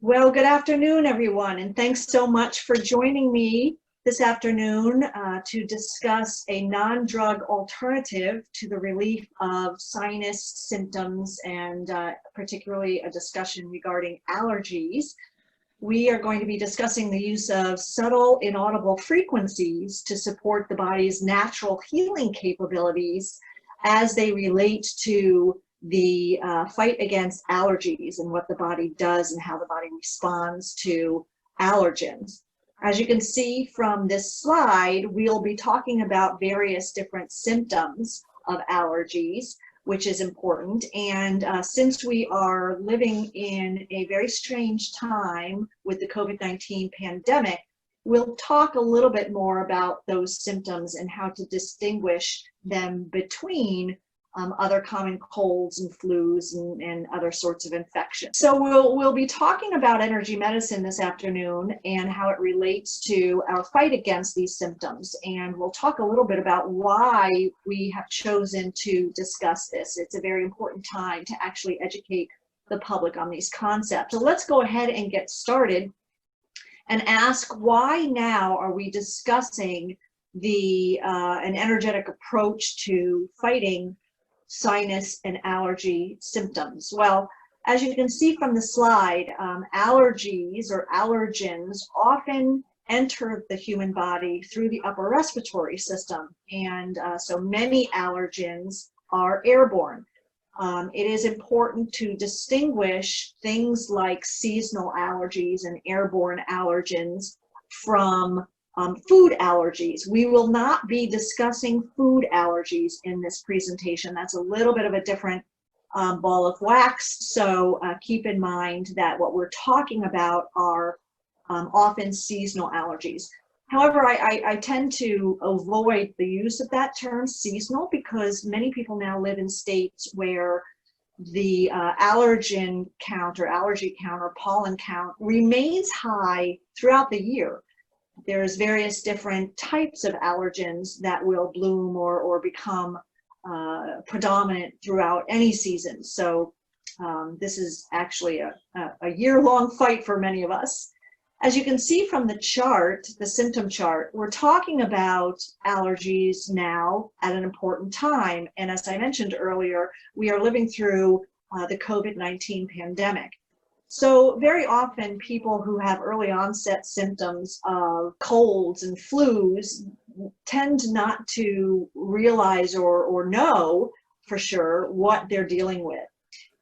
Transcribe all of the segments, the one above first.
Well, good afternoon, everyone, and thanks so much for joining me this afternoon to discuss a non-drug alternative to the relief of sinus symptoms and particularly a discussion regarding allergies. We are going to be discussing the use of subtle inaudible frequencies to support the body's natural healing capabilities as they relate to the fight against allergies and what the body does and how the body responds to allergens. As you can see from this slide, we'll be talking about various different symptoms of allergies, which is important. And since we are living in a very strange time with the COVID-19 pandemic, we'll talk a little bit more about those symptoms and how to distinguish them between other common colds and flus and other sorts of infections. So we'll be talking about energy medicine this afternoon and how it relates to our fight against these symptoms. And we'll talk a little bit about why we have chosen to discuss this. It's a very important time to actually educate the public on these concepts. So let's go ahead and get started and ask, why now are we discussing an energetic approach to fighting sinus and allergy symptoms? Well, as you can see from the slide, allergies or allergens often enter the human body through the upper respiratory system, and so many allergens are airborne. It is important to distinguish things like seasonal allergies and airborne allergens from food allergies. We will not be discussing food allergies in this presentation. That's a little bit of a different ball of wax. So keep in mind that what we're talking about are often seasonal allergies. However, I tend to avoid the use of that term seasonal because many people now live in states where the allergen count or allergy count or pollen count remains high throughout the year. There's various different types of allergens that will bloom or become predominant throughout any season. So this is actually a year-long fight for many of us. As you can see from the chart, the symptom chart, we're talking about allergies now at an important time. And as I mentioned earlier, we are living through the COVID-19 pandemic. So very often people who have early onset symptoms of colds and flus tend not to realize or know for sure what they're dealing with.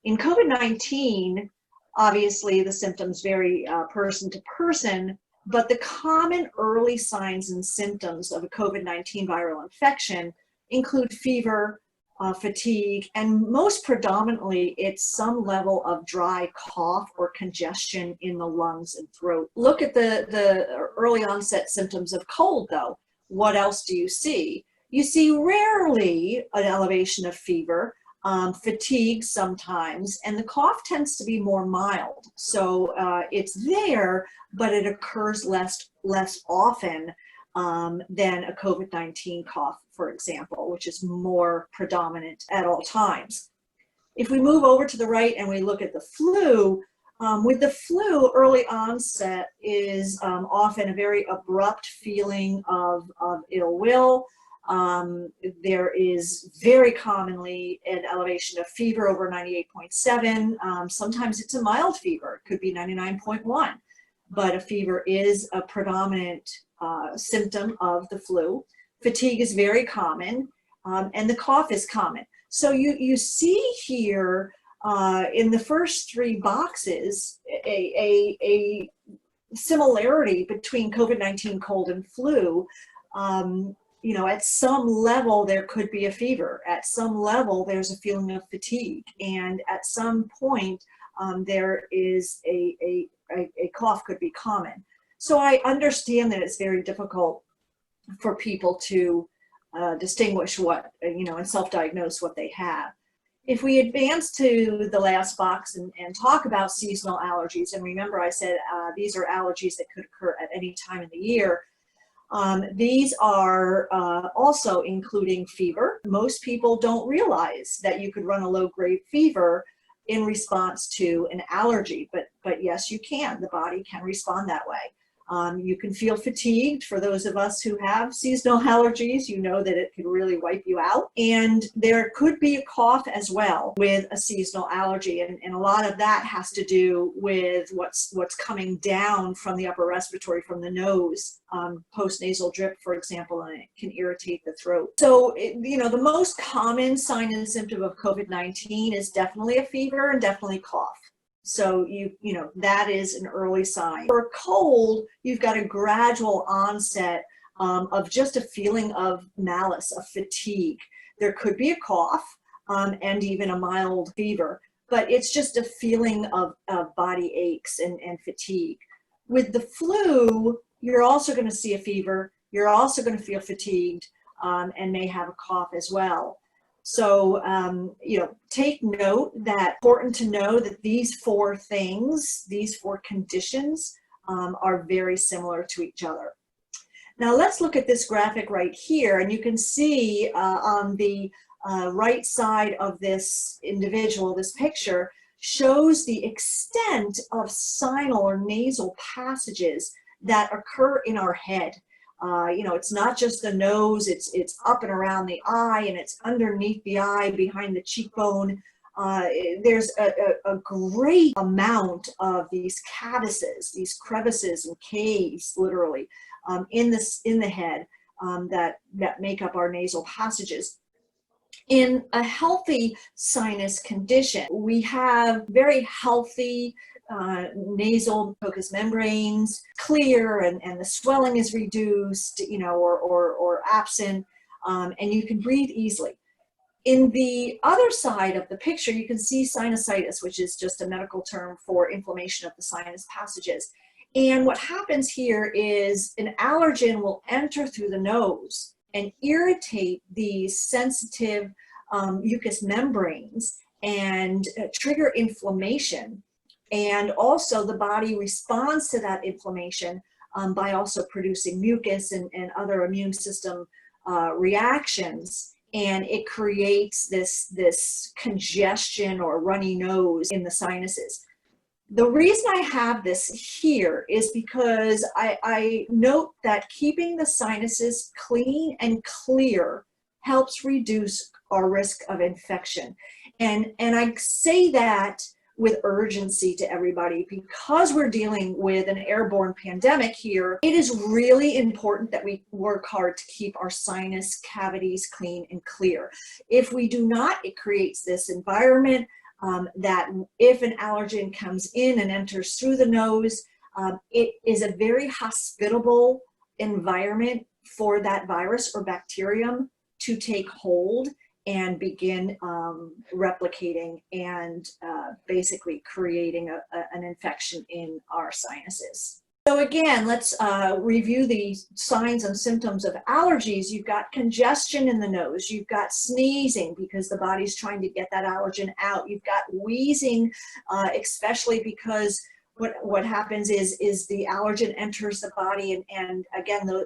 In COVID-19, obviously the symptoms vary person to person, but the common early signs and symptoms of a COVID-19 viral infection include fever, fatigue, and most predominantly, it's some level of dry cough or congestion in the lungs and throat. Look at the early onset symptoms of cold, though. What else do you see? You see rarely an elevation of fever, fatigue sometimes, and the cough tends to be more mild. So it's there, but it occurs less often than a COVID-19 cough, for example, which is more predominant at all times. If we move over to the right and we look at the flu, with the flu, early onset is often a very abrupt feeling of ill will. There is very commonly an elevation of fever over 98.7. Sometimes it's a mild fever, it could be 99.1, but a fever is a predominant symptom of the flu. Fatigue is very common, and the cough is common. So you see here in the first three boxes a similarity between COVID-19, cold, and flu. You know, at some level there could be a fever. At some level there's a feeling of fatigue, and at some point there is a cough could be common. So I understand that it's very difficult for people to distinguish what, you know, and self-diagnose what they have. If we advance to the last box and talk about seasonal allergies, and remember I said these are allergies that could occur at any time in the year. These are also including fever. Most people don't realize that you could run a low-grade fever in response to an allergy. But yes, you can. The body can respond that way. You can feel fatigued. For those of us who have seasonal allergies, you know that it can really wipe you out. And there could be a cough as well with a seasonal allergy. And a lot of that has to do with what's coming down from the upper respiratory, from the nose, post-nasal drip, for example, and it can irritate the throat. So, the most common sign and symptom of COVID-19 is definitely a fever and definitely cough. So that is an early sign. For a cold, you've got a gradual onset of just a feeling of malice, of fatigue. There could be a cough and even a mild fever, but it's just a feeling of body aches and fatigue. With the flu, you're also going to see a fever. You're also going to feel fatigued and may have a cough as well. So, take note that it's important to know that these four things, these four conditions are very similar to each other. Now let's look at this graphic right here, and you can see on the right side of this individual, this picture shows the extent of sinal or nasal passages that occur in our head. It's not just the nose, it's up and around the eye, and it's underneath the eye, behind the cheekbone. There's a great amount of these crevices and caves, literally, in the head that make up our nasal passages. In a healthy sinus condition, we have very healthy nasal mucous membranes, clear, and the swelling is reduced, or absent, and you can breathe easily. In the other side of the picture, you can see sinusitis, which is just a medical term for inflammation of the sinus passages. And what happens here is an allergen will enter through the nose and irritate these sensitive mucous membranes and trigger inflammation. And also the body responds to that inflammation by also producing mucus and other immune system reactions. And it creates this congestion or runny nose in the sinuses. The reason I have this here is because I note that keeping the sinuses clean and clear helps reduce our risk of infection. And I say that with urgency to everybody, because we're dealing with an airborne pandemic here. It is really important that we work hard to keep our sinus cavities clean and clear. If we do not, it creates this environment that if an allergen comes in and enters through the nose, it is a very hospitable environment for that virus or bacterium to take hold and begin replicating and basically creating an infection in our sinuses. So again, let's review the signs and symptoms of allergies. You've got congestion in the nose. You've got sneezing because the body's trying to get that allergen out. You've got wheezing, especially because what happens is the allergen enters the body, and again, the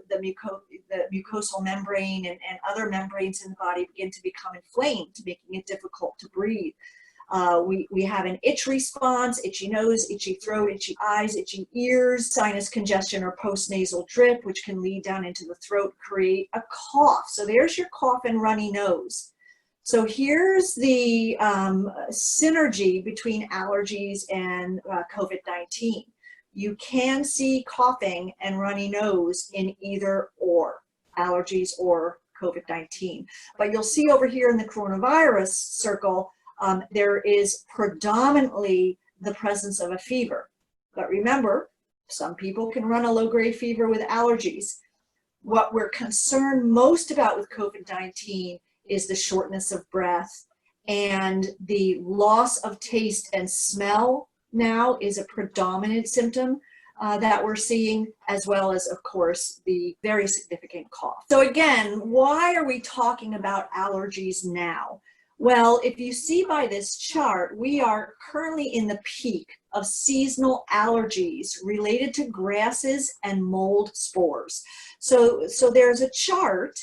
mucosal membrane and other membranes in the body begin to become inflamed, making it difficult to breathe. We have an itch response: itchy nose, itchy throat, itchy eyes, itchy ears, sinus congestion or postnasal drip, which can lead down into the throat, create a cough. So there's your cough and runny nose. So here's the synergy between allergies and COVID-19. You can see coughing and runny nose in either or, allergies or COVID-19. But you'll see over here in the coronavirus circle, there is predominantly the presence of a fever. But remember, some people can run a low-grade fever with allergies. What we're concerned most about with COVID-19 is the shortness of breath, and the loss of taste and smell now is a predominant symptom that we're seeing, as well as, of course, the very significant cough. So again, why are we talking about allergies now? Well, if you see by this chart, we are currently in the peak of seasonal allergies related to grasses and mold spores. So there's a chart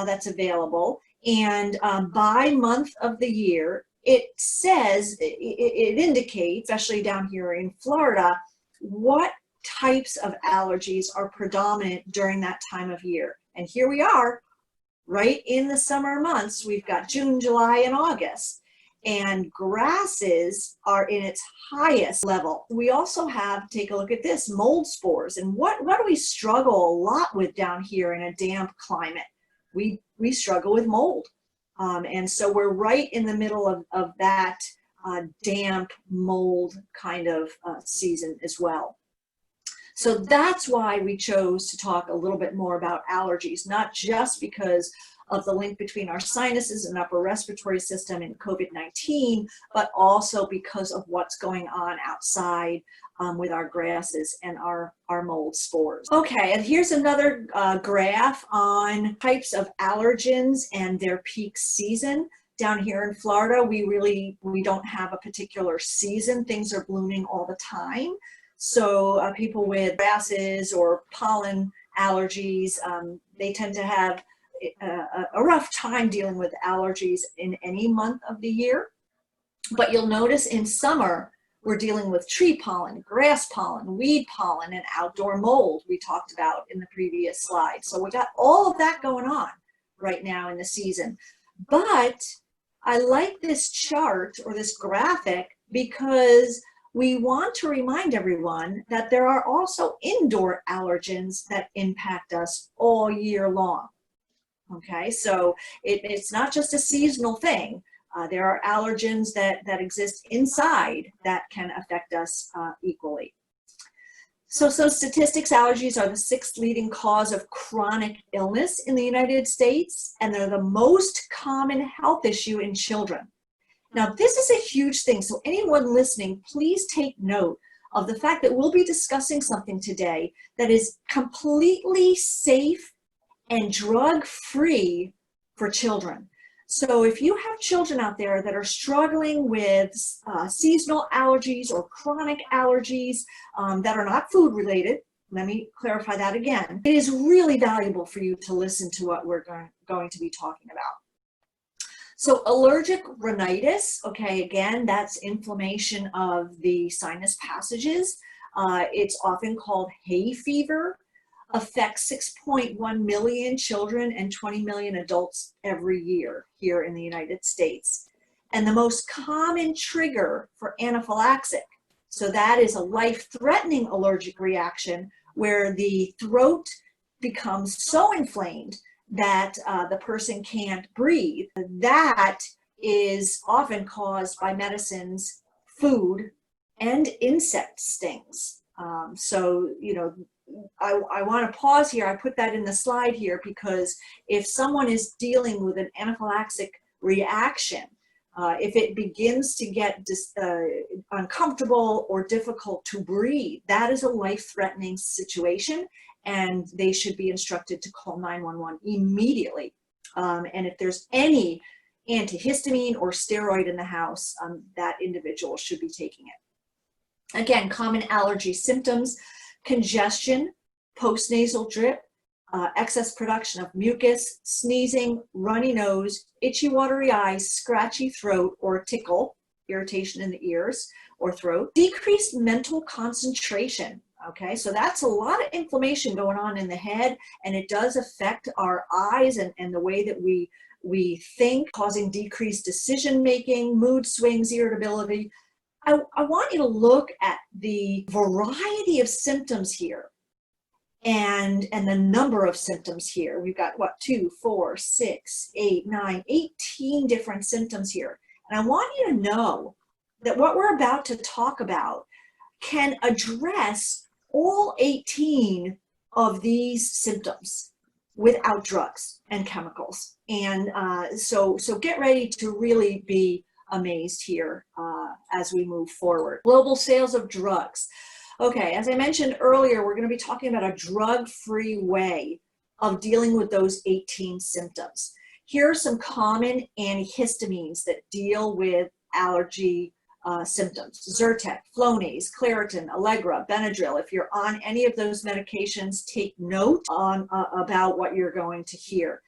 that's available, and by month of the year, it says, it indicates, especially down here in Florida, what types of allergies are predominant during that time of year. And here we are, right in the summer months. We've got June, July, and August. And grasses are in its highest level. We also have, take a look at this, mold spores. And what do we struggle a lot with down here in a damp climate? We struggle with mold. And so we're right in the middle of that damp mold kind of season as well. So that's why we chose to talk a little bit more about allergies, not just because of the link between our sinuses and upper respiratory system and COVID-19, but also because of what's going on outside with our grasses and our mold spores. Okay, and here's another graph on types of allergens and their peak season. Down here in Florida, we don't have a particular season. Things are blooming all the time. So people with grasses or pollen allergies, they tend to have a rough time dealing with allergies in any month of the year. But you'll notice in summer, we're dealing with tree pollen, grass pollen, weed pollen, and outdoor mold we talked about in the previous slide. So we got all of that going on right now in the season. But I like this chart or this graphic because we want to remind everyone that there are also indoor allergens that impact us all year long. Okay, so it's not just a seasonal thing. There are allergens that exist inside that can affect us equally. So statistics, allergies are the 6th leading cause of chronic illness in the United States, and they're the most common health issue in children. Now, this is a huge thing, so anyone listening, please take note of the fact that we'll be discussing something today that is completely safe and drug-free for children. So if you have children out there that are struggling with seasonal allergies or chronic allergies that are not food related, let me clarify that again, it is really valuable for you to listen to what we're going to be talking about. So allergic rhinitis, okay, again, that's inflammation of the sinus passages. It's often called hay fever. Affects 6.1 million children and 20 million adults every year here in the United States. And the most common trigger for anaphylaxis, so that is a life-threatening allergic reaction where the throat becomes so inflamed that the person can't breathe. That is often caused by medicines, food, and insect stings. So, you know, I want to pause here. I put that in the slide here because if someone is dealing with an anaphylactic reaction, if it begins to get uncomfortable or difficult to breathe, that is a life-threatening situation, and they should be instructed to call 911 immediately. And if there's any antihistamine or steroid in the house, that individual should be taking it. Again, common allergy symptoms: congestion, postnasal drip, excess production of mucus, sneezing, runny nose, itchy watery eyes, scratchy throat or tickle, irritation in the ears or throat, decreased mental concentration. Okay, so that's a lot of inflammation going on in the head, and it does affect our eyes and the way that we think, causing decreased decision making, mood swings, irritability. I want you to look at the variety of symptoms here and the number of symptoms here. We've got, what, 2, 4, 6, 8, 9, 18 different symptoms here. And I want you to know that what we're about to talk about can address all 18 of these symptoms without drugs and chemicals. And so get ready to really be amazed here as we move forward. Global sales of drugs. Okay, as I mentioned earlier, we're going to be talking about a drug-free way of dealing with those 18 symptoms. Here are some common antihistamines that deal with allergy symptoms: Zyrtec, Flonase, Claritin, Allegra, Benadryl. If you're on any of those medications, take note about what you're going to hear.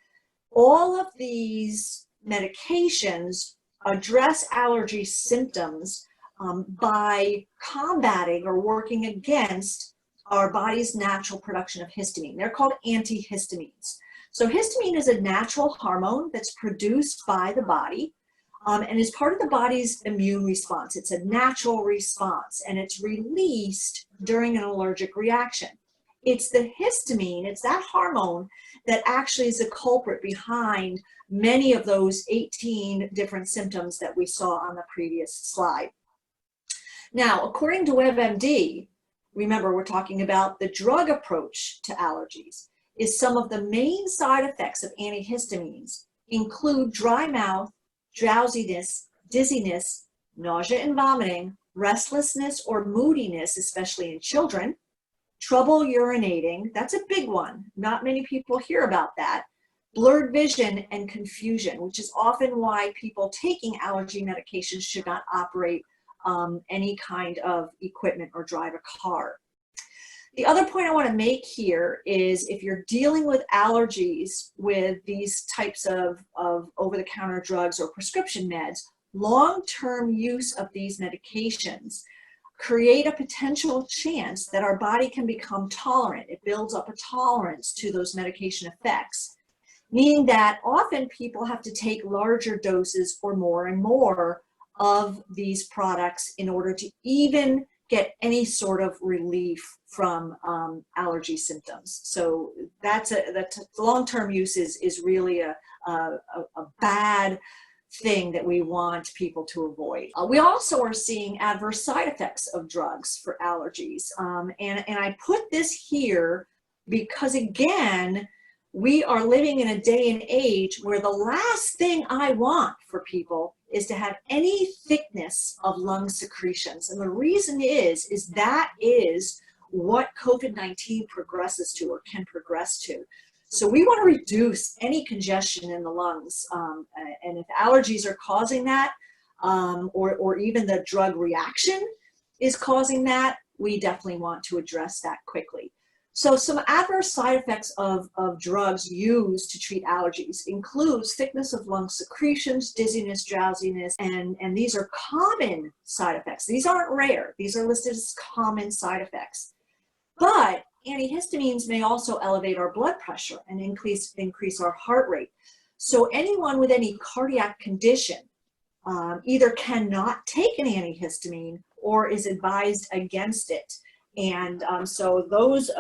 All of these medications address allergy symptoms by combating or working against our body's natural production of histamine. They're called antihistamines. So histamine is a natural hormone that's produced by the body and is part of the body's immune response. It's a natural response, and it's released during an allergic reaction. It's the histamine, it's that hormone that actually is a culprit behind many of those 18 different symptoms that we saw on the previous slide. Now, according to WebMD, remember we're talking about the drug approach to allergies, is some of the main side effects of antihistamines include dry mouth, drowsiness, dizziness, nausea and vomiting, restlessness or moodiness, especially in children, trouble urinating, that's a big one. Not many people hear about that. Blurred vision and confusion, which is often why people taking allergy medications should not operate any kind of equipment or drive a car. The other point I want to make here is if you're dealing with allergies with these types of over-the-counter drugs or prescription meds, long-term use of these medications create a potential chance that our body can become tolerant. It builds up a tolerance to those medication effects, meaning that often people have to take larger doses or more and more of these products in order to even get any sort of relief from allergy symptoms. So that's long-term use is really a bad thing that we want people to avoid. We also are seeing adverse side effects of drugs for allergies. And I put this here because, again, we are living in a day and age where the last thing I want for people is to have any thickness of lung secretions. And the reason is that is what COVID-19 progresses to or can progress to. So we want to reduce any congestion in the lungs. And if allergies are causing that, or even the drug reaction is causing that, we definitely want to address that quickly. So some adverse side effects of drugs used to treat allergies includes thickness of lung secretions, dizziness, drowsiness, and these are common side effects. These aren't rare. These are listed as common side effects. But antihistamines may also elevate our blood pressure and increase our heart rate. So anyone with any cardiac condition either cannot take an antihistamine or is advised against it. And so those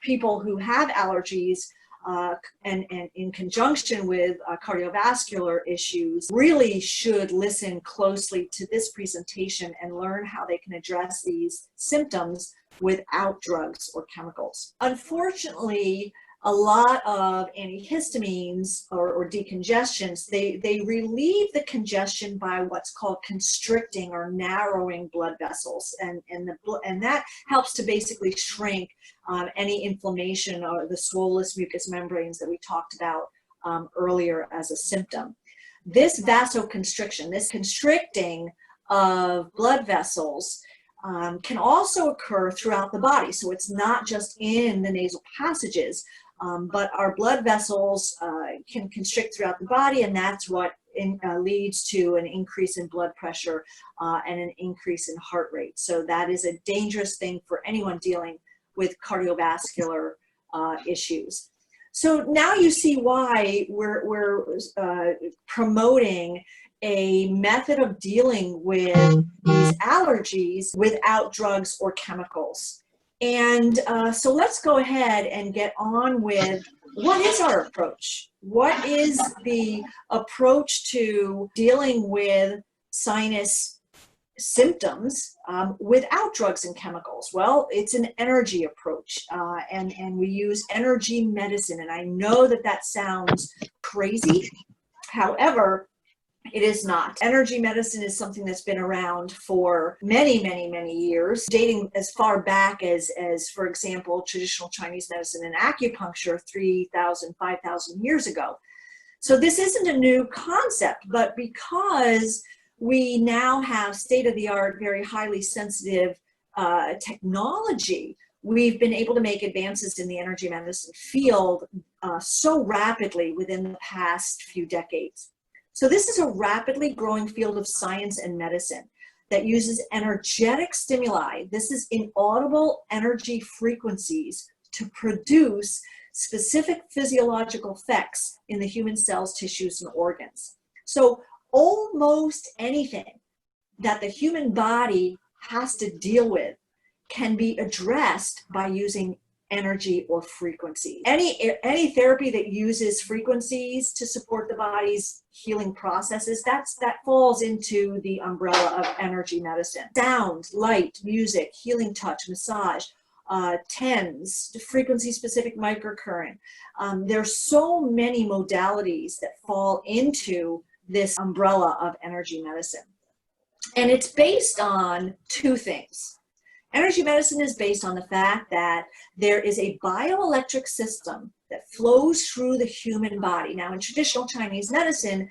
people who have allergies and in conjunction with cardiovascular issues really should listen closely to this presentation and learn how they can address these symptoms without drugs or chemicals. Unfortunately, a lot of antihistamines or decongestants, they relieve the congestion by what's called constricting or narrowing blood vessels, and that helps to basically shrink any inflammation or the swollen mucous membranes that we talked about earlier as a symptom. This vasoconstriction, this constricting of blood vessels, can also occur throughout the body. So it's not just in the nasal passages, but our blood vessels can constrict throughout the body, and that's what leads to an increase in blood pressure and an increase in heart rate. So that is a dangerous thing for anyone dealing with cardiovascular issues. So now you see why we're promoting a method of dealing with these allergies without drugs or chemicals. And so let's go ahead and get on with what is our approach? What is the approach to dealing with sinus symptoms without drugs and chemicals? Well, it's an energy approach, and we use energy medicine. And I know that that sounds crazy. However, it is not. Energy medicine is something that's been around for many, many, many years, dating as far back as for example, traditional Chinese medicine and acupuncture 3,000, 5,000 years ago. So this isn't a new concept, but because we now have state-of-the-art, very highly sensitive technology, we've been able to make advances in the energy medicine field so rapidly within the past few decades. So this is a rapidly growing field of science and medicine that uses energetic stimuli. This is inaudible energy frequencies to produce specific physiological effects in the human cells, tissues, and organs. So almost anything that the human body has to deal with can be addressed by using energy or frequency. Any therapy that uses frequencies to support the body's healing processes, that falls into the umbrella of energy medicine. Sound, light, music, healing touch, massage, TENS, frequency-specific microcurrent. There's so many modalities that fall into this umbrella of energy medicine. And it's based on two things. Energy medicine is based on the fact that there is a bioelectric system that flows through the human body. Now, in traditional Chinese medicine,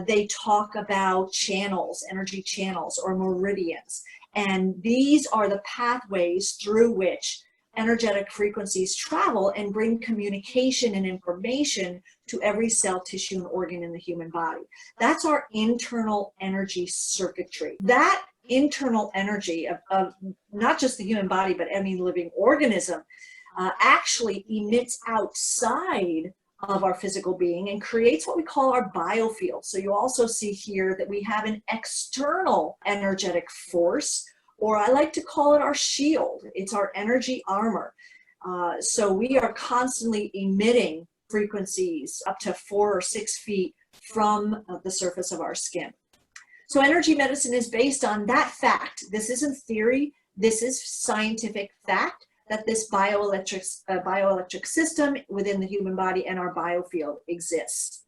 they talk about channels, energy channels, or meridians. And these are the pathways through which energetic frequencies travel and bring communication and information to every cell, tissue, and organ in the human body. That's our internal energy circuitry. That internal energy of not just the human body, but any living organism actually emits outside of our physical being and creates what we call our biofield. So you also see here that we have an external energetic force, or I like to call it our shield. It's our energy armor. So we are constantly emitting frequencies up to 4 or 6 feet from the surface of our skin. So energy medicine is based on that fact. This isn't theory, this is scientific fact that this bioelectric system within the human body and our biofield exists.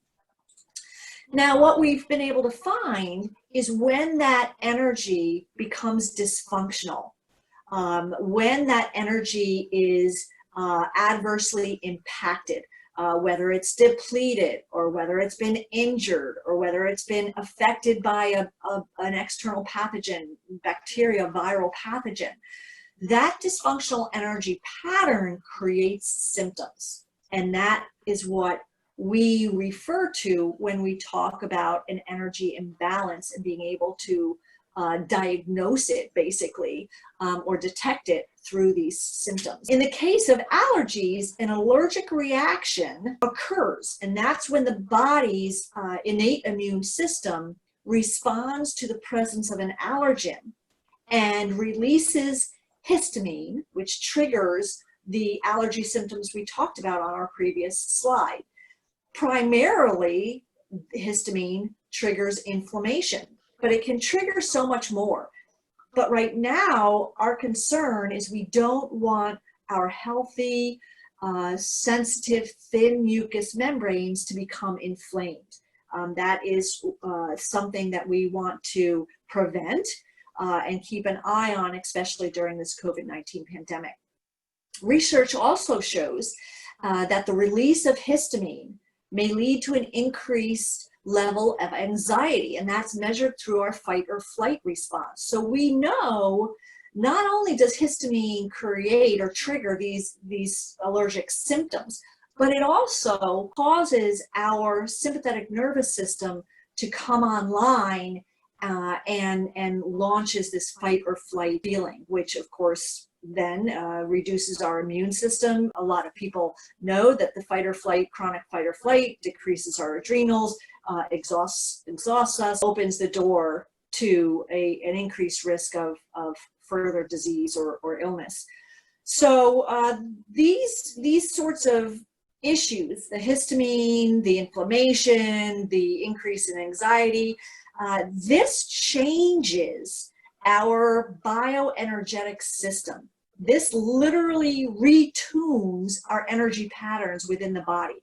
Now, what we've been able to find is when that energy becomes dysfunctional, when that energy is adversely impacted, whether it's depleted or whether it's been injured or whether it's been affected by an external pathogen, bacteria, viral pathogen, that dysfunctional energy pattern creates symptoms. And that is what we refer to when we talk about an energy imbalance and being able to diagnose it basically or detect it through these symptoms. In the case of allergies, an allergic reaction occurs, and that's when the body's innate immune system responds to the presence of an allergen and releases histamine, which triggers the allergy symptoms we talked about on our previous slide. Primarily, histamine triggers inflammation, but it can trigger so much more. But right now, our concern is we don't want our healthy, sensitive, thin mucous membranes to become inflamed. That is something that we want to prevent and keep an eye on, especially during this COVID-19 pandemic. Research also shows that the release of histamine may lead to an increased level of anxiety, and that's measured through our fight or flight response. So we know not only does histamine create or trigger these allergic symptoms, but it also causes our sympathetic nervous system to come online and launches this fight or flight feeling, which of course then reduces our immune system. A lot of people know that the fight or flight, chronic fight or flight, decreases our adrenals, exhausts us, opens the door to an increased risk of further disease or illness. So these sorts of issues, the histamine, the inflammation, the increase in anxiety, this changes our bioenergetic system. This literally retunes our energy patterns within the body.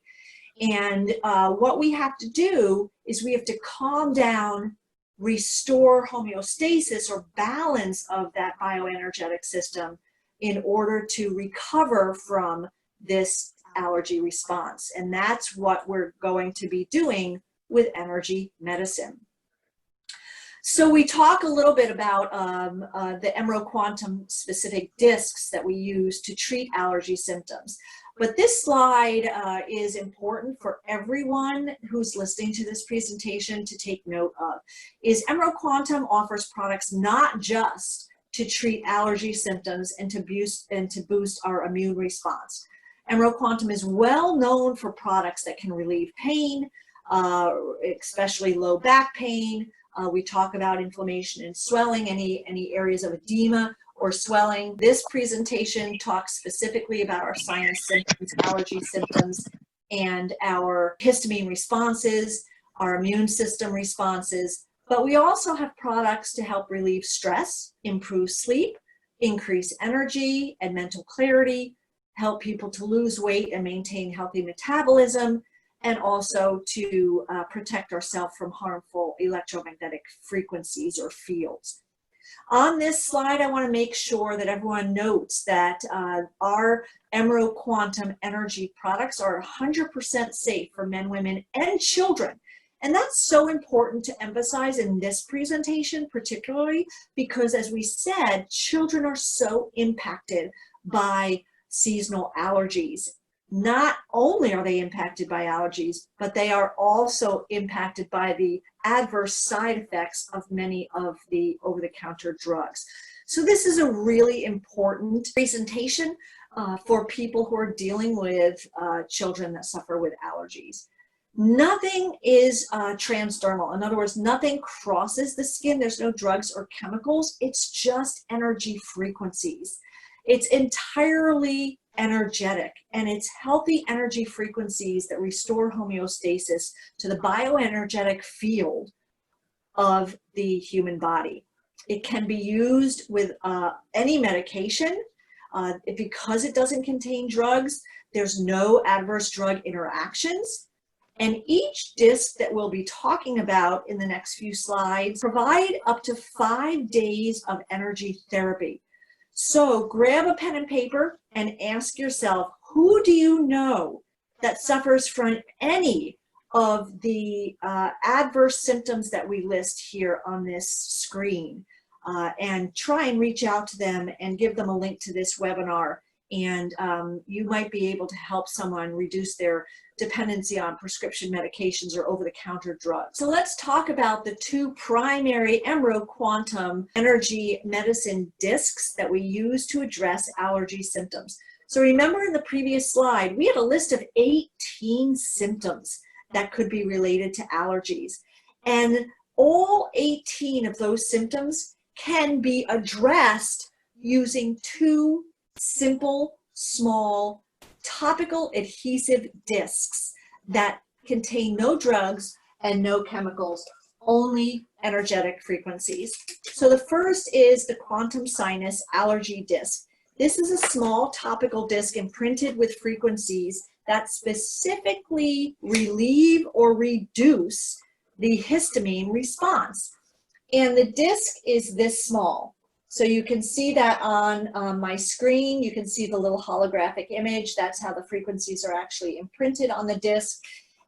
And what we have to do is we have to calm down, restore homeostasis or balance of that bioenergetic system in order to recover from this allergy response. And that's what we're going to be doing with energy medicine. So we talk a little bit about the EMRO quantum specific discs that we use to treat allergy symptoms. But this slide is important for everyone who's listening to this presentation to take note of, is EMRO Quantum offers products not just to treat allergy symptoms and to boost our immune response. EMRO Quantum is well known for products that can relieve pain, especially low back pain. We talk about inflammation and swelling, any areas of edema or swelling. This presentation talks specifically about our sinus symptoms, allergy symptoms, and our histamine responses, our immune system responses. But we also have products to help relieve stress, improve sleep, increase energy and mental clarity, help people to lose weight and maintain healthy metabolism, and also to protect ourselves from harmful electromagnetic frequencies or fields. On this slide, I want to make sure that everyone notes that our EMRO Quantum Energy products are 100% safe for men, women, and children. And that's so important to emphasize in this presentation, particularly because, as we said, children are so impacted by seasonal allergies. Not only are they impacted by allergies, but they are also impacted by the adverse side effects of many of the over-the-counter drugs. So this is a really important presentation for people who are dealing with children that suffer with allergies. Nothing is transdermal. In other words, nothing crosses the skin. There's no drugs or chemicals. It's just energy frequencies. It's entirely energetic, and it's healthy energy frequencies that restore homeostasis to the bioenergetic field of the human body. It can be used with any medication. Because it doesn't contain drugs, there's no adverse drug interactions. And each disc that we'll be talking about in the next few slides provide up to 5 days of energy therapy. So grab a pen and paper and ask yourself, who do you know that suffers from any of the adverse symptoms that we list here on this screen? And try and reach out to them and give them a link to this webinar. And you might be able to help someone reduce their dependency on prescription medications or over-the-counter drugs. So let's talk about the two primary EMRO Quantum Energy Medicine discs that we use to address allergy symptoms. So remember in the previous slide, we had a list of 18 symptoms that could be related to allergies. And all 18 of those symptoms can be addressed using two simple, small, topical adhesive discs that contain no drugs and no chemicals, only energetic frequencies. So the first is the Quantum Sinus Allergy Disc. This is a small topical disc imprinted with frequencies that specifically relieve or reduce the histamine response. And the disc is this small. So you can see that on my screen. You can see the little holographic image. That's how the frequencies are actually imprinted on the disc.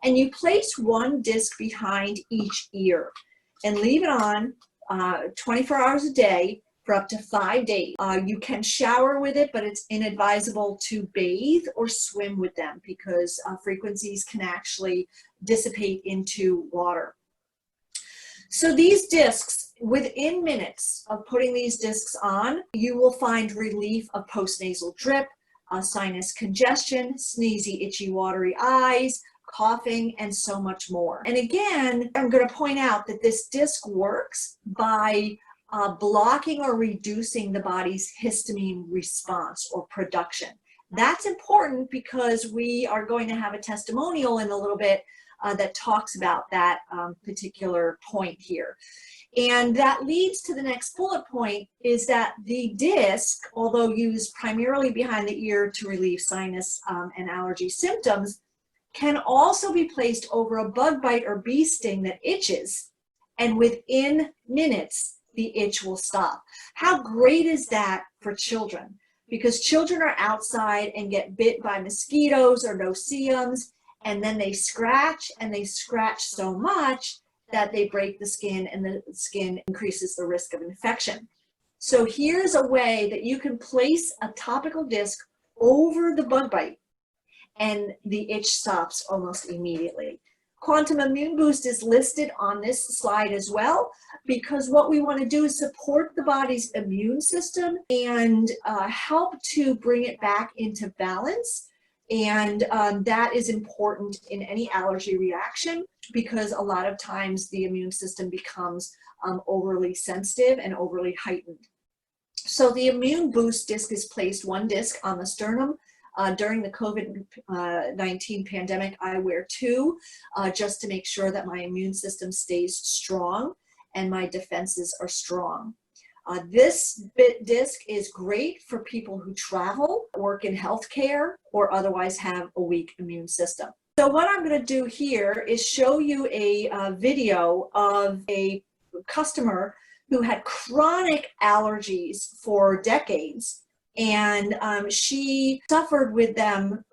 And you place one disc behind each ear and leave it on 24 hours a day for up to 5 days. You can shower with it, but it's inadvisable to bathe or swim with them because frequencies can actually dissipate into water. So these discs, within minutes of putting these discs on, you will find relief of postnasal drip, sinus congestion, sneezy, itchy, watery eyes, coughing, and so much more. And again, I'm going to point out that this disc works by blocking or reducing the body's histamine response or production. That's important because we are going to have a testimonial in a little bit that talks about that particular point here. And that leads to the next bullet point, is that the disc, although used primarily behind the ear to relieve sinus and allergy symptoms, can also be placed over a bug bite or bee sting that itches, and within minutes, the itch will stop. How great is that for children? Because children are outside and get bit by mosquitoes or no-see-ums, and then they scratch, and they scratch so much that they break the skin, and the skin increases the risk of infection. So here's a way that you can place a topical disc over the bug bite and the itch stops almost immediately. Quantum Immune Boost is listed on this slide as well, because what we want to do is support the body's immune system and help to bring it back into balance. And that is important in any allergy reaction, because a lot of times the immune system becomes overly sensitive and overly heightened. So the Immune Boost disc is placed one disc on the sternum. During the COVID-19 pandemic, I wear two just to make sure that my immune system stays strong and my defenses are strong. This disc is great for people who travel, work in healthcare, or otherwise have a weak immune system. So what I'm going to do here is show you a video of a customer who had chronic allergies for decades. And she suffered with them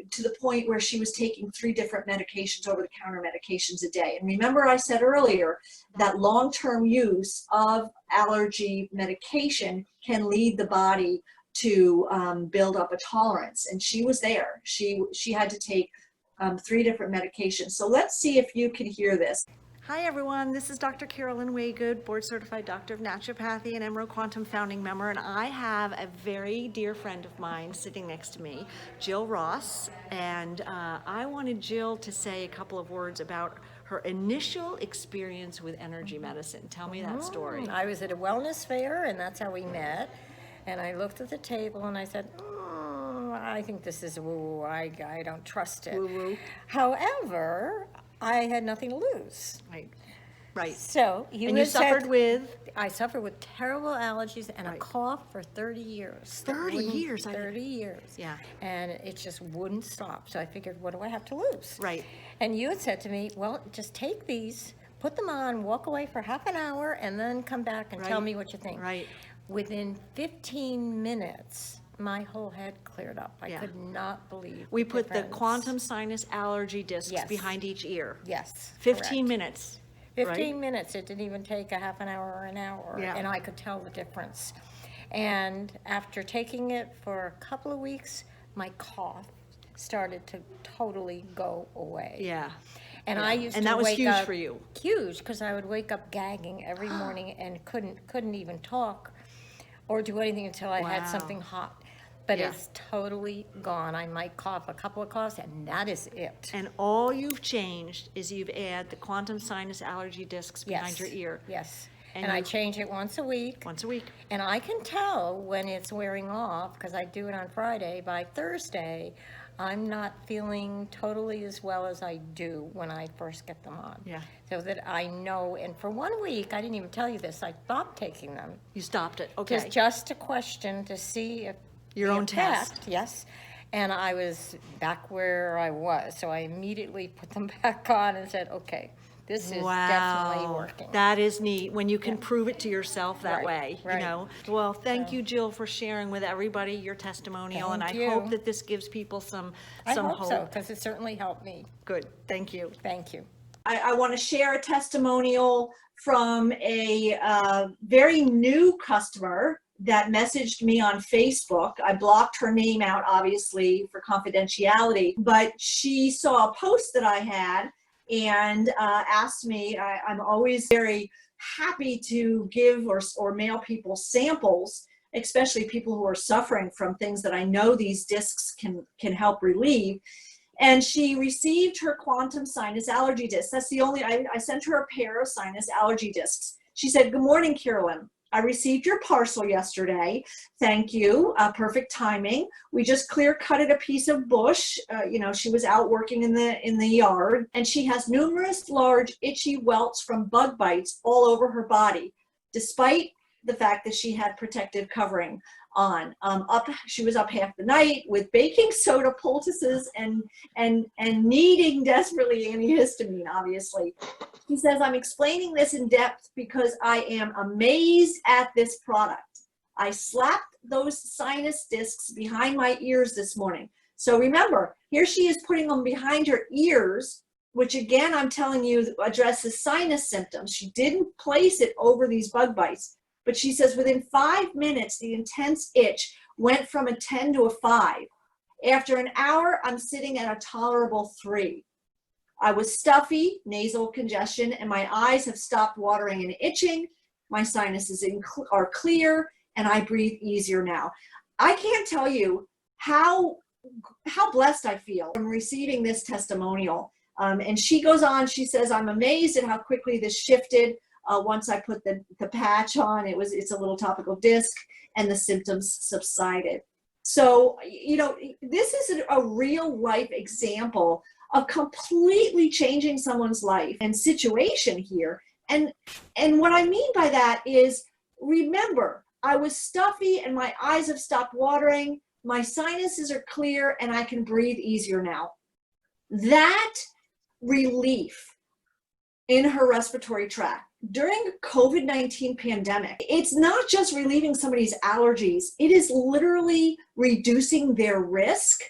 to the point where she was taking 3 different medications, over-the-counter medications a day. And remember I said earlier that long-term use of allergy medication can lead the body to build up a tolerance. And she was there. She had to take 3 different medications. So let's see if you can hear this. Hi everyone, this is Dr. Carolyn Waygood, board certified doctor of naturopathy and EMRO Quantum founding member, and I have a very dear friend of mine sitting next to me, Jill Ross, and I wanted Jill to say a couple of words about her initial experience with energy medicine. Tell me that story. I was at a wellness fair, and that's how we met, and I looked at the table and I said, I think this is woo-woo, I don't trust it. Woo-woo. However, I had nothing to lose. Right. So you suffered with? I suffered with terrible allergies and a cough for 30 years. 30 years? 30 years. Yeah. And it just wouldn't stop. So I figured, what do I have to lose? Right. And you had said to me, well, just take these, put them on, walk away for half an hour, and then come back and tell me what you think. Right. Within 15 minutes, my whole head cleared up. I could not believe we put the quantum sinus allergy discs behind each ear. Yes. 15 minutes. 15 minutes. It didn't even take a half an hour or an hour. Yeah. And I could tell the difference. And after taking it for a couple of weeks, my cough started to totally go away. Yeah. And I used to that was wake huge up, for you. Huge, because I would wake up gagging every morning and couldn't even talk or do anything until I had something hot. But it's totally gone. I might cough a couple of coughs, and that is it. And all you've changed is you've added the quantum sinus allergy discs behind your ear. Yes. And I change it once a week. Once a week. And I can tell when it's wearing off, because I do it on Friday. By Thursday, I'm not feeling totally as well as I do when I first get them on. Yeah. So that I know, and for 1 week, I didn't even tell you this, I stopped taking them. You stopped it, okay. Just a question to see if your own test. Yes. And I was back where I was. So I immediately put them back on and said, okay, this is definitely working. That is neat when you can prove it to yourself that way, right. you know. Well, thank you, Jill, for sharing with everybody your testimonial. Thank and you. I hope that this gives people some I hope hope. so, because it certainly helped me. Good. Thank you. Thank you. I want to share a testimonial from a very new customer that messaged me on Facebook. I blocked her name out, obviously, for confidentiality, but she saw a post that I had and asked me. I'm always very happy to give or mail people samples, especially people who are suffering from things that I know these discs can help relieve. And she received her quantum sinus allergy discs. That's the only, I sent her a pair of sinus allergy discs. She said, "Good morning, Carolyn. I received your parcel yesterday. Thank you. Perfect timing. We just clear cutted a piece of bush. You know, she was out working in the yard, and she has numerous large itchy welts from bug bites all over her body, despite the fact that she had protective covering on. She was up half the night with baking soda poultices and needing desperately antihistamine, obviously. He says, I'm explaining this in depth because I am amazed at this product. I slapped those sinus discs behind my ears this morning. So remember, here she is putting them behind her ears, which again, I'm telling you, addresses sinus symptoms. She didn't place it over these bug bites. But she says within 5 minutes, the intense itch went from a 10 to a 5. After an hour, I'm sitting at a tolerable 3. I was stuffy, nasal congestion, and my eyes have stopped watering and itching. My sinuses are clear, and I breathe easier now. I can't tell you how blessed I feel from receiving this testimonial. And she goes on, she says, I'm amazed at how quickly this shifted once I put the patch on. It's a little topical disc, and the symptoms subsided. So, you know, this is a real life example of completely changing someone's life and situation here. And what I mean by that is, remember, I was stuffy and my eyes have stopped watering, my sinuses are clear, and I can breathe easier now. That relief in her respiratory tract during COVID-19 pandemic, it's not just relieving somebody's allergies, it is literally reducing their risk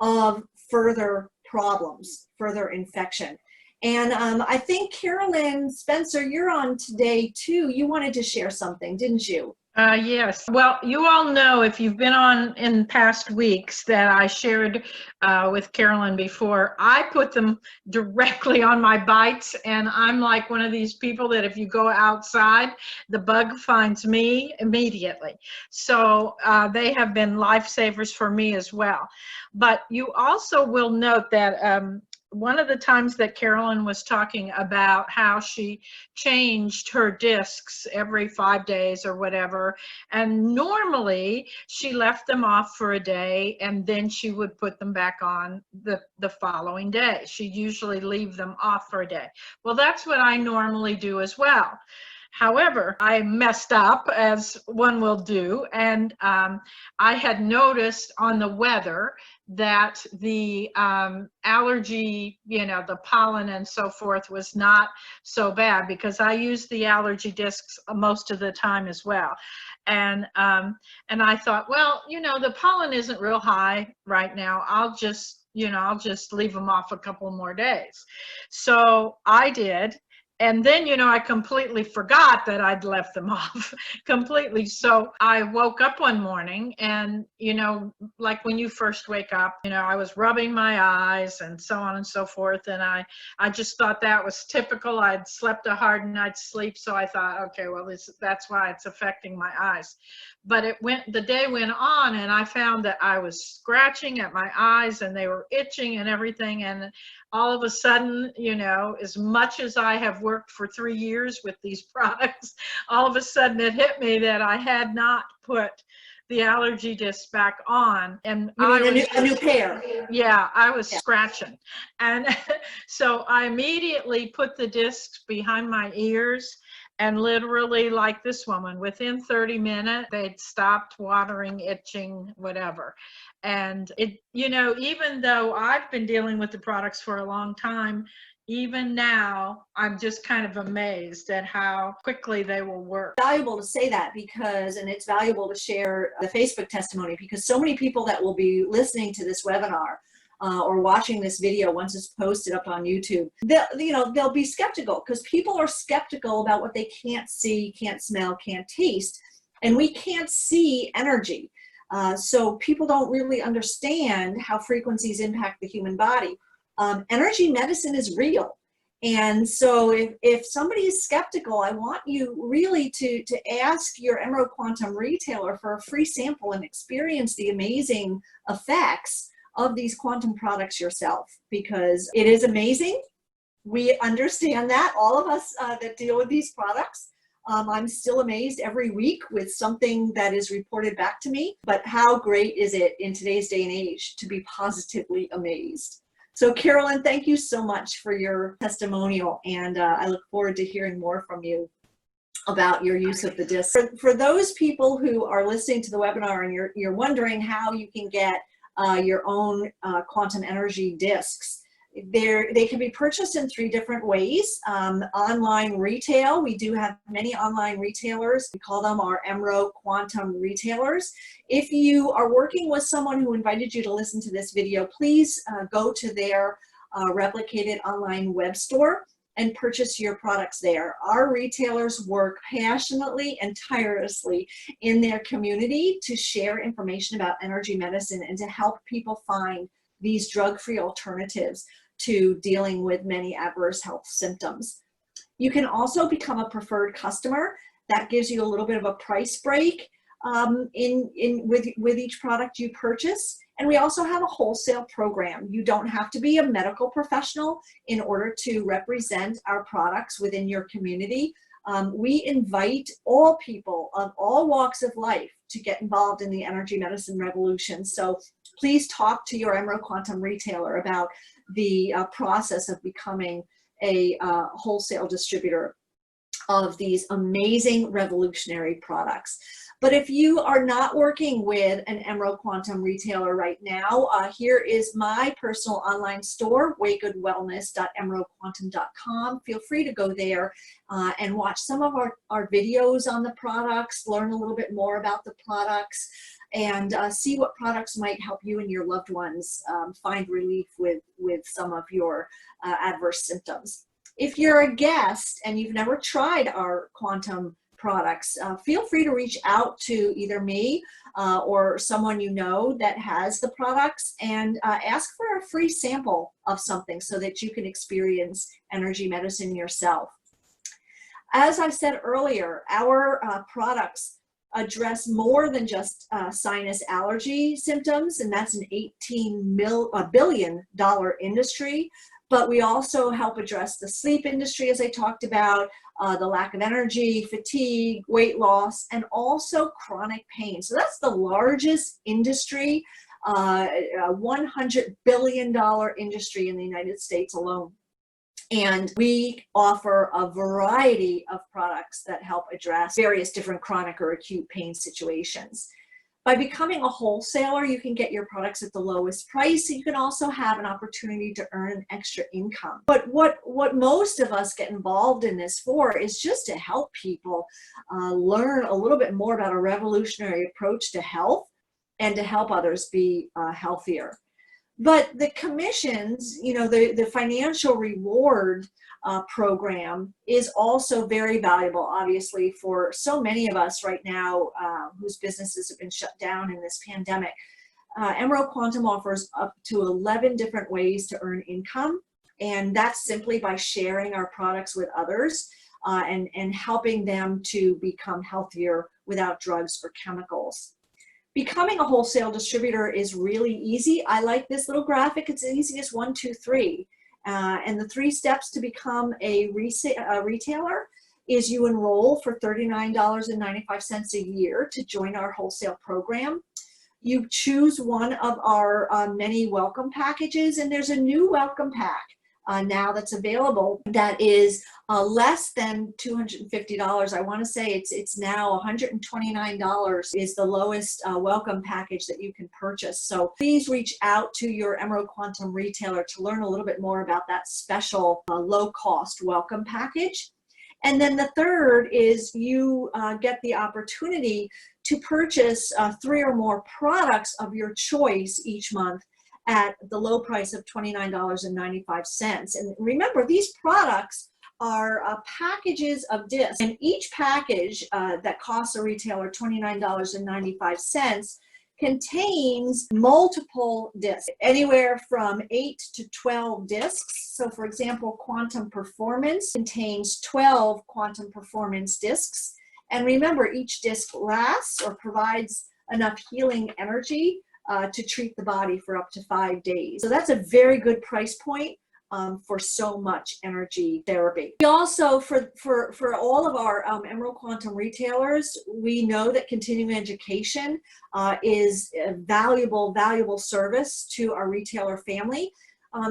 of further problems, further infection. And I think Carolyn Spencer, you're on today too. You wanted to share something, didn't you? Yes. Well, you all know, if you've been on in past weeks, that I shared with Carolyn before, I put them directly on my bites, and I'm like one of these people that if you go outside, the bug finds me immediately. So they have been lifesavers for me as well. But you also will note that one of the times that Carolyn was talking about how she changed her discs every 5 days or whatever, and normally she left them off for a day and then she would put them back on the following day. She'd usually leave them off for a day. Well, that's what I normally do as well. However, I messed up, as one will do, and I had noticed on the weather that the allergy, you know, the pollen and so forth was not so bad, because I use the allergy discs most of the time as well. And I thought, well, you know, the pollen isn't real high right now. I'll just leave them off a couple more days. So I did. And then, you know, I completely forgot that I'd left them off completely. So I woke up one morning and, you know, like when you first wake up, you know, I was rubbing my eyes and so on and so forth. And I just thought that was typical. I'd slept a hard night's sleep. So I thought, okay, well, that's why it's affecting my eyes. But the day went on, and I found that I was scratching at my eyes and they were itching and everything. And all of a sudden, you know, as much as I have worked for 3 years with these products, all of a sudden it hit me that I had not put the allergy disc back on. And You mean a new pair? Yeah, I was scratching. And so I immediately put the discs behind my ears. And literally, like this woman, within 30 minutes, they'd stopped watering, itching, whatever. And it, you know, even though I've been dealing with the products for a long time, even now, I'm just kind of amazed at how quickly they will work. It's valuable to say that, because, and it's valuable to share the Facebook testimony, because so many people that will be listening to this webinar or watching this video once it's posted up on YouTube, they'll be skeptical, because people are skeptical about what they can't see, can't smell, can't taste, and we can't see energy. So people don't really understand how frequencies impact the human body. Energy medicine is real. And so if somebody is skeptical, I want you really to ask your EMRO Quantum retailer for a free sample and experience the amazing effects of these quantum products yourself, because it is amazing. We understand that, all of us that deal with these products. I'm still amazed every week with something that is reported back to me, but how great is it in today's day and age to be positively amazed? So Carolyn, thank you so much for your testimonial, and I look forward to hearing more from you about your use of the disc. For those people who are listening to the webinar and you're wondering how you can get your own quantum energy discs, they can be purchased in 3 different ways. Online retail, we do have many online retailers. We call them our EMRO Quantum retailers. If you are working with someone who invited you to listen to this video, please go to their replicated online web store and purchase your products there. Our retailers work passionately and tirelessly in their community to share information about energy medicine and to help people find these drug-free alternatives to dealing with many adverse health symptoms. You can also become a preferred customer. That gives you a little bit of a price break with each product you purchase. And we also have a wholesale program. You don't have to be a medical professional in order to represent our products within your community. We invite all people of all walks of life to get involved in the energy medicine revolution. So please talk to your EMRO Quantum retailer about the process of becoming a wholesale distributor of these amazing revolutionary products. But if you are not working with an EMRO Quantum retailer right now, here is my personal online store, waygoodwellness.emroquantum.com. Feel free to go there and watch some of our videos on the products, learn a little bit more about the products, and see what products might help you and your loved ones find relief with some of your adverse symptoms. If you're a guest and you've never tried our Quantum products, feel free to reach out to either me or someone you know that has the products and ask for a free sample of something so that you can experience energy medicine yourself. As I said earlier, our products address more than just sinus allergy symptoms, and that's an $18 billion industry. But we also help address the sleep industry, as I talked about, the lack of energy, fatigue, weight loss, and also chronic pain. So that's the largest industry, a $100 billion industry in the United States alone. And we offer a variety of products that help address various different chronic or acute pain situations. By becoming a wholesaler, you can get your products at the lowest price. You can also have an opportunity to earn extra income. But what most of us get involved in this for is just to help people learn a little bit more about a revolutionary approach to health and to help others be healthier. But the commissions, you know, the financial reward program is also very valuable, obviously, for so many of us right now whose businesses have been shut down in this pandemic. EMRO Quantum offers up to 11 different ways to earn income, and that's simply by sharing our products with others and helping them to become healthier without drugs or chemicals. Becoming a wholesale distributor is really easy. I like this little graphic. It's as easy as 1, 2, 3. And the 3 steps to become a retailer is you enroll for $39.95 a year to join our wholesale program. You choose one of our many welcome packages, and there's a new welcome pack now that's available that is less than $250. I want to say it's now $129 is the lowest welcome package that you can purchase. So please reach out to your EMRO Quantum retailer to learn a little bit more about that special low-cost welcome package. And then the third is you get the opportunity to purchase 3 or more products of your choice each month at the low price of $29.95. And remember, these products are packages of discs, and each package that costs a retailer $29.95 contains multiple discs, anywhere from 8 to 12 discs. So for example, Quantum Performance contains 12 Quantum Performance discs. And remember, each disc lasts or provides enough healing energy to treat the body for up to 5 days. So that's a very good price point for so much energy therapy. We also, for all of our EMRO Quantum retailers, we know that continuing education is a valuable service to our retailer family.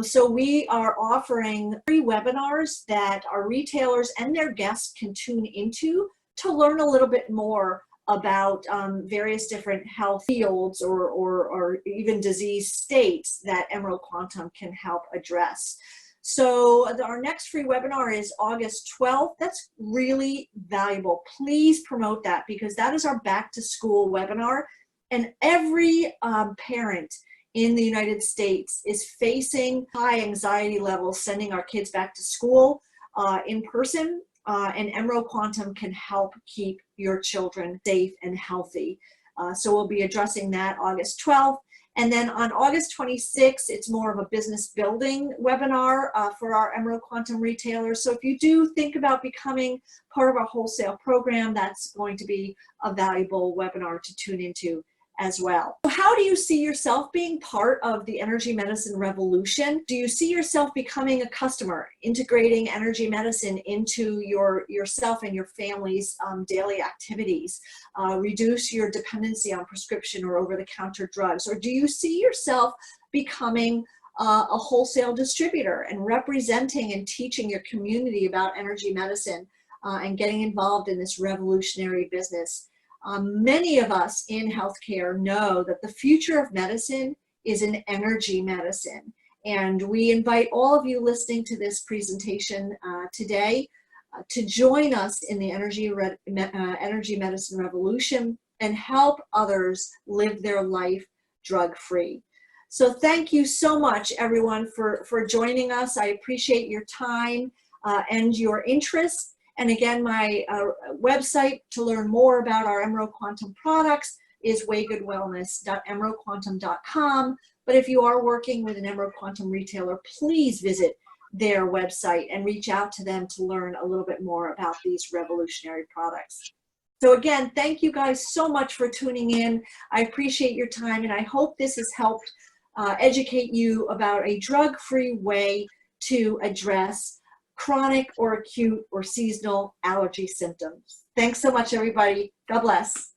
So we are offering free webinars that our retailers and their guests can tune into to learn a little bit more about various different health fields or even disease states that EMRO Quantum can help address. So our next free webinar is August 12th. That's really valuable. Please promote that, because that is our back to school webinar. And every parent in the United States is facing high anxiety levels sending our kids back to school. in person, and EMRO Quantum can help keep your children safe and healthy. So we'll be addressing that August 12th. And then on August 26th, it's more of a business building webinar for our EMRO Quantum retailers. So if you do think about becoming part of our wholesale program, that's going to be a valuable webinar to tune into as well. How do you see yourself being part of the energy medicine revolution? Do you see yourself becoming a customer, integrating energy medicine into yourself and your family's daily activities? Reduce your dependency on prescription or over-the-counter drugs? Or do you see yourself becoming a wholesale distributor and representing and teaching your community about energy medicine and getting involved in this revolutionary business? Many of us in healthcare know that the future of medicine is in energy medicine. And we invite all of you listening to this presentation today to join us in the energy medicine revolution and help others live their life drug-free. So thank you so much, everyone, for joining us. I appreciate your time and your interest. And again, my website to learn more about our EMRO Quantum products is waygoodwellness.emroquantum.com. But if you are working with an EMRO Quantum retailer, please visit their website and reach out to them to learn a little bit more about these revolutionary products. So again, thank you guys so much for tuning in. I appreciate your time, and I hope this has helped educate you about a drug-free way to address chronic or acute or seasonal allergy symptoms. Thanks so much, everybody. God bless.